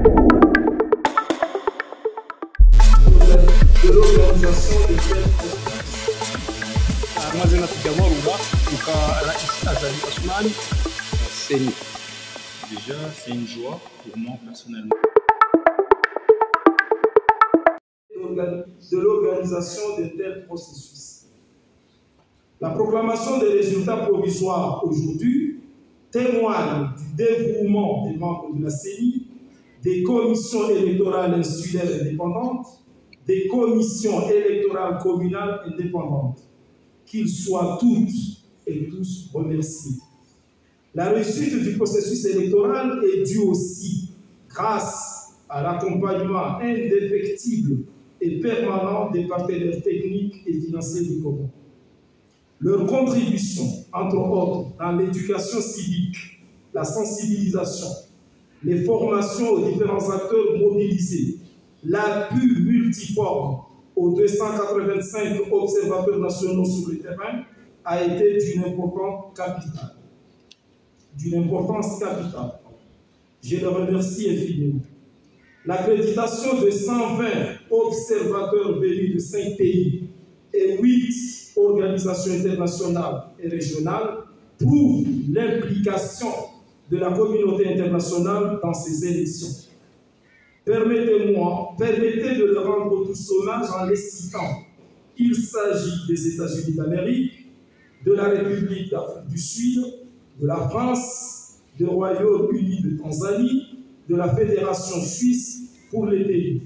de l'organisation de tels processus. Déjà, c'est une joie pour moi personnellement. De l'organisation de tels processus. La proclamation des résultats provisoires aujourd'hui témoigne du dévouement des membres de la CENI, des commissions électorales insulaires indépendantes, des commissions électorales communales indépendantes, qu'ils soient toutes et tous remerciés. La réussite du processus électoral est due aussi grâce à l'accompagnement indéfectible et permanent des partenaires techniques et financiers du Congo. Leur contribution, entre autres, dans l'éducation civique, la sensibilisation, les formations aux différents acteurs mobilisés, l'appui multiforme aux 285 observateurs nationaux sur le terrain, a été d'une importance capitale. Je les remercie infiniment. L'accréditation de 120 observateurs venus de 5 pays et 8 organisations internationales et régionales prouve l'implication de la communauté internationale dans ces élections. Permettez de leur rendre tous hommage en les citant. Il s'agit des États-Unis d'Amérique, de la République d'Afrique du Sud, de la France, du Royaume-Uni de Tanzanie, de la Fédération suisse pour les pays.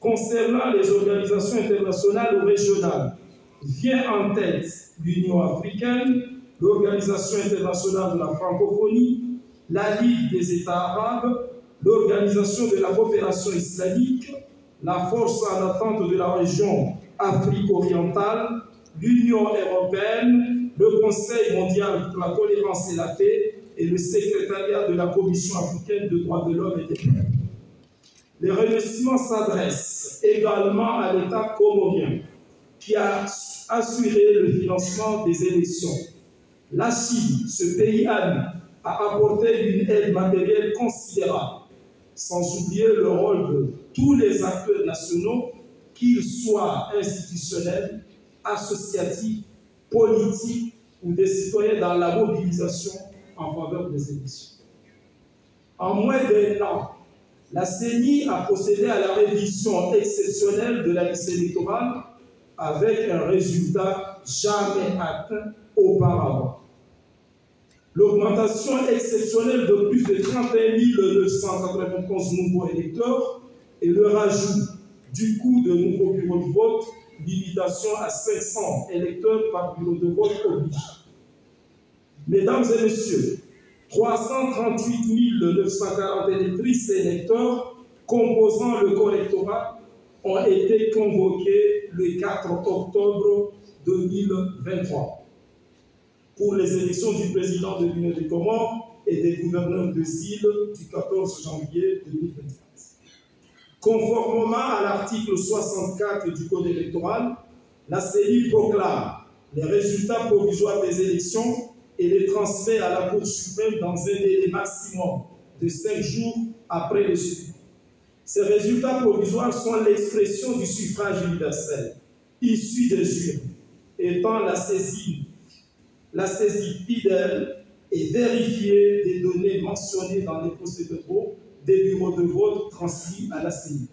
Concernant les organisations internationales ou régionales, vient en tête l'Union africaine, l'Organisation internationale de la francophonie, la Ligue des États arabes, l'Organisation de la coopération islamique, la Force en attente de la région Afrique orientale, l'Union européenne, le Conseil mondial pour la tolérance et la paix et le secrétariat de la Commission africaine des droits de l'homme et des peuples. Les remerciements s'adressent également à l'État comorien qui a assuré le financement des élections. La Chine, ce pays ami, a apporté une aide matérielle considérable, sans oublier le rôle de tous les acteurs nationaux, qu'ils soient institutionnels, associatifs, politiques ou des citoyens dans la mobilisation en faveur des élections. En moins d'1 an, la CENI a procédé à la révision exceptionnelle de la liste électorale avec un résultat jamais atteint auparavant. L'augmentation exceptionnelle de plus de 31 991 nouveaux électeurs et le rajout du coût de nouveaux bureaux de vote, limitation à 500 électeurs par bureau de vote oblige. Mesdames et messieurs, 338 940 électrices et électeurs composant le corps électoral ont été convoqués le 4 octobre 2023 pour les élections du président de l'Union des Comores et des gouverneurs de îles du 14 janvier 2024. Conformément à l'article 64 du Code électoral, la CENI proclame les résultats provisoires des élections et les transmet à la Cour suprême dans un délai maximum de 5 jours après le scrutin. Ces résultats provisoires sont l'expression du suffrage universel, issu des urnes, étant la saisie fidèle et vérifiée des données mentionnées dans les procès-verbaux des bureaux de vote transmis à la CENI.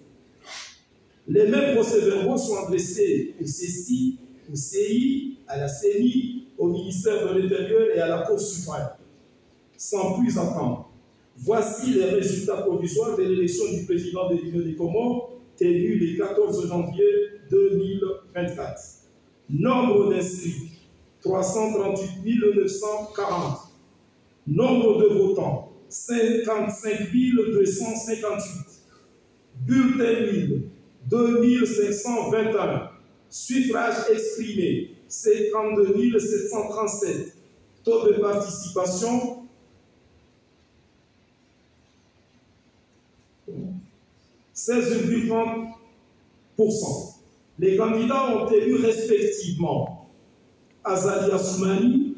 Les mêmes procès-verbaux sont adressés au CECI, au CI, à la CENI, au ministère de l'Intérieur et à la Cour suprême. Sans plus attendre, voici les résultats provisoires de l'élection du président de l'Union des Comores, tenue le 14 janvier 2024. Nombre d'inscrits, 338 940. Nombre de votants, 55 258. Bulletins nuls, 2521. Suffrage exprimé, 52 737. Taux de participation, 16,30%. Les candidats ont élu respectivement Azali Assoumani,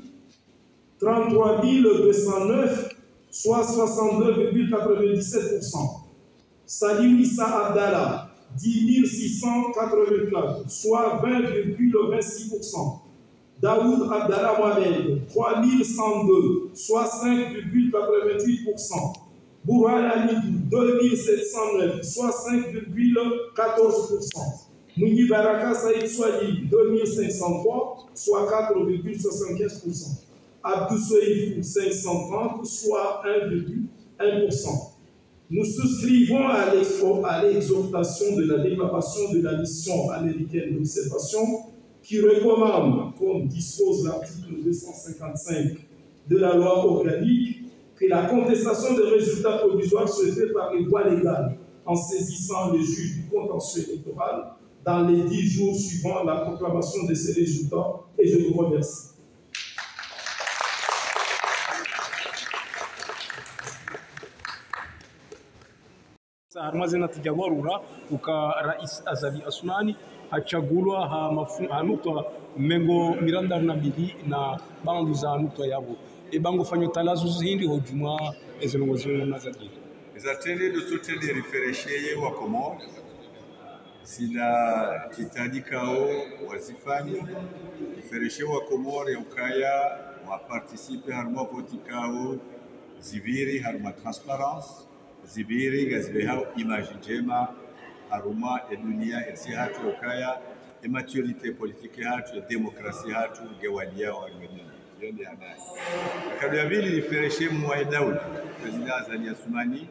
33 209, soit 69,97%. Salim Issa Abdallah, 10 684, soit 20,26%. Daoud Abdallah Mohamed, 3102, soit 5,88%. Bourhan Amidou, 2709, soit 5,14%. Mouni Baraka Saïd Swadi, 2503, soit 4,75%. Abdou Soïfou, 530, soit 1,1%. Nous souscrivons à l'exhortation de la déclaration de la mission américaine d'observation qui recommande, comme dispose l'article 255 de la loi organique, que la contestation des résultats provisoires se fait par les voies légales en saisissant le juge du contentieux électoral dans les 10 jours suivant la proclamation de ces résultats. Et je vous remercie. Harmazena tijawarura uka Rais Azali Assoumani hachagulwa hanutwa mengo miranda na bili na bandu za nutwa yabo bango fanyo talazo zindi hojuma ezelongozi na zadili zatende dututende riferesheye wa Komoro sila kitadikao wazifani rifereshe wa Komoro ya ukaya wa participe harma votikao zibiri harma transparence zibiri gazibehao image njema haruma ya dunia etsi hatu ukaya ya maturite politiki hatu ya demokrasi hatu gewalia wa armenia yende anaye kadu ya vili rifereshe mwa Daudi President Azali Assoumani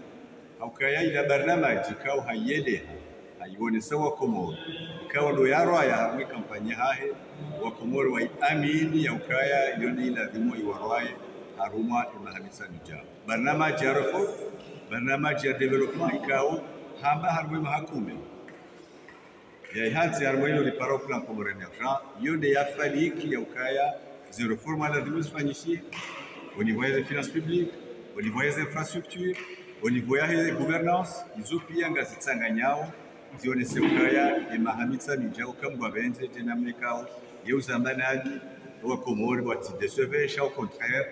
ukaya ila barnamaji kao hayede aione sawa Komoro ikawa ndo yarwa ya harwi kampanya hahe wa Komoro wa amini ya ukaya yoni ila dhimo iwarwae haruma imahamisa nija barnamaji ya reform barnamaji ya development ikawa hamba harwi mahakume ya ihansi harwi ilo liparo plan Komoro emergent yonde ya faliki ya ukaya zero reforma la dhimo zifanyishie au niveau des finances publiques au niveau des infrastructures au niveau des gouvernance izopia ngazitsanganyao zionese ukaya emahamitsa nijao kambwa benze tena mekao yeuzamanaji wa Komoro wati decevesha au contraire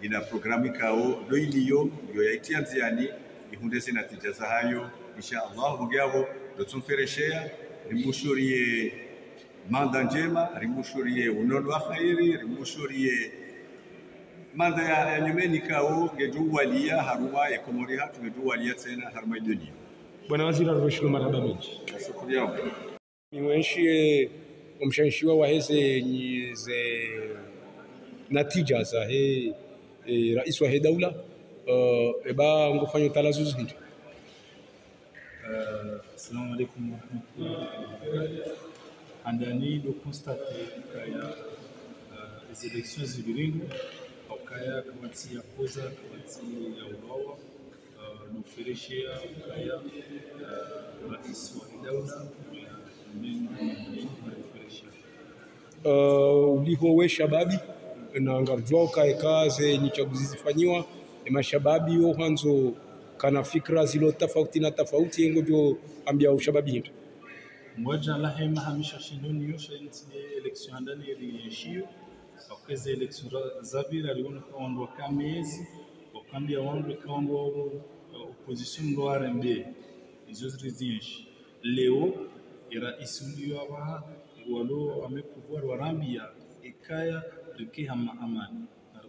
ina programu kao do iliyo yo yaitia nziani ihundese natija za hayo inshallah bugabo dotumfereshea rimushurie manda njema rimushurie unono wa khairi rimushurie manda ya nyumeni kao gejuwalia haruma ya Komori hatu gejuwalia tena haruma dunia. Bwana Waziri alivyoshukuru marhaba mingi. Shukrani yangu. Niwenshie umshanshiwa wa heze nyize natija za rais wa daula eba ngofanya talazuzi hindi. Assalamu alaikum wa rahmatullahi wa barakatuh. Andani do constater kaya les élections zibiringo au kaya kamati ya koza kamati ya ubawa nufereshea kaya rais wa daula ulihowe shababi na ngarjwa kaekaze ni chaguzi zifanyiwa mashababi yo hanzo kana fikra zilo tofauti na tofauti ngojo ambia ushababi hindu mmoja la hema hamisha shindoni yosha election ndani ya shio akeze election zabira aliona kaondwa kamezi wakambia wangu kaondwa opposition ndo RMB izo zirizinshi leo rais ulio aba walo amepouvoir warambia ikaya rike amani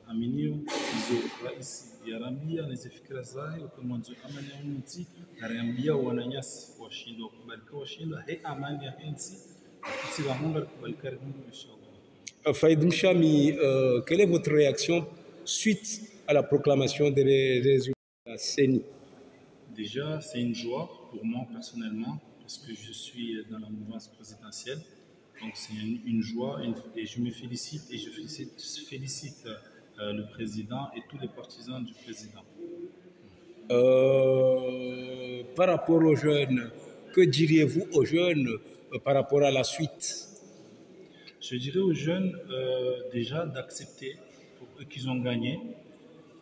aminio izo rais yarambia na zifikira zae ukamwanzo amani ya mti arambia wananyasi washinda kubalika washinda amani ya hensi tusira honga kubalika honga inshallah. Faïd Mchami, quelle est votre réaction suite à la proclamation des résultats de la CENI? Déjà, c'est une joie pour moi personnellement, parce que je suis dans la mouvance présidentielle. Donc c'est une joie et je me félicite et je félicite le président et tous les partisans du président. Par rapport aux jeunes, que diriez-vous aux jeunes par rapport à la suite? Je dirais aux jeunes déjà d'accepter qu'ils ont gagné.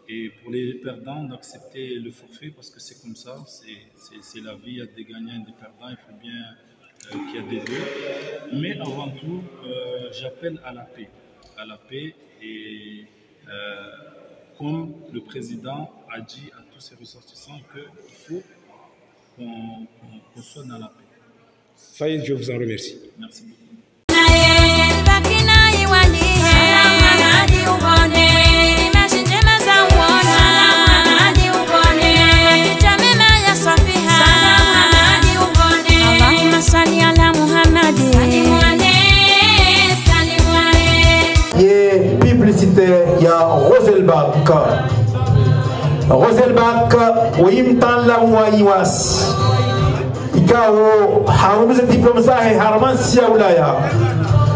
Et pour les perdants, d'accepter le forfait parce que c'est comme ça, c'est la vie, il y a des gagnants et des perdants, il faut bien qu'il y ait des deux. Mais avant tout, j'appelle à la paix et comme le président a dit à tous ses ressortissants qu'il faut qu'on soit dans la paix. Faye, je vous en remercie. Merci beaucoup. Publicité ya Roselbach. Roselbach wimtan la mwaiwas. Ikao harumize diploma zahe harmansi ya Ulaya.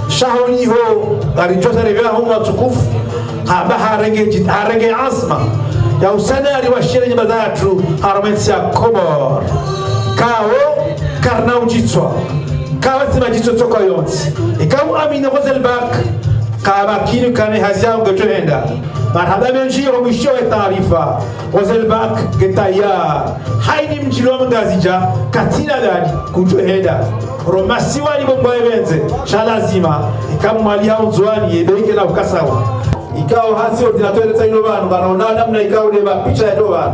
Shahoni ho arijosa revea humo tukufu haba harenge azma ya usanari wa shire nyumba zatu harmansi ya Komor. Kao karna ujitswa. Kao sima jitswa toka yonsi. Ikao amina Roselbach kama kinu kane haziao getuenda marhaba menji ho mwishowe taarifa Roselbach getayar haini mjilo mngazija katina dani kutuenda romasi wani bomba ebenze shalazima ikamwali hao zwani yebeke na ukasawa ikao hasi ordinateur tsaino banu banaona namna ikao de picha ya doba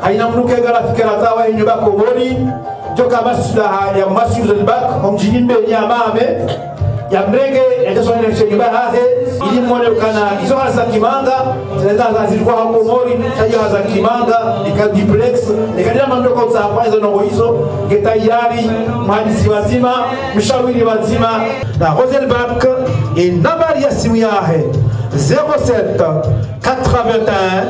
haina mnuke grafika la tawa yenye bako boni joka masula ya masi Roselbach mjinimbe nyamame ya mrege ya jasho ni shenya baadhi ili muone kana hizo za kimanga zinaweza zilikuwa hapo mori chaji za kimanga nika duplex nikadia mambo kwa sababu hizo nongo hizo getayari mhandisi wazima mshauri wazima na Roselbach nambari ya simu yake 07 81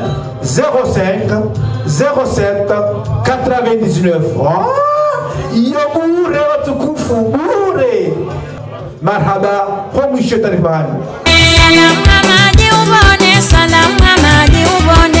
05 07 99 iyo bure watukufu bure. Marhaba kwa mwisho taarifa. Salam Hamadi ubone, salam Hamadi ubone.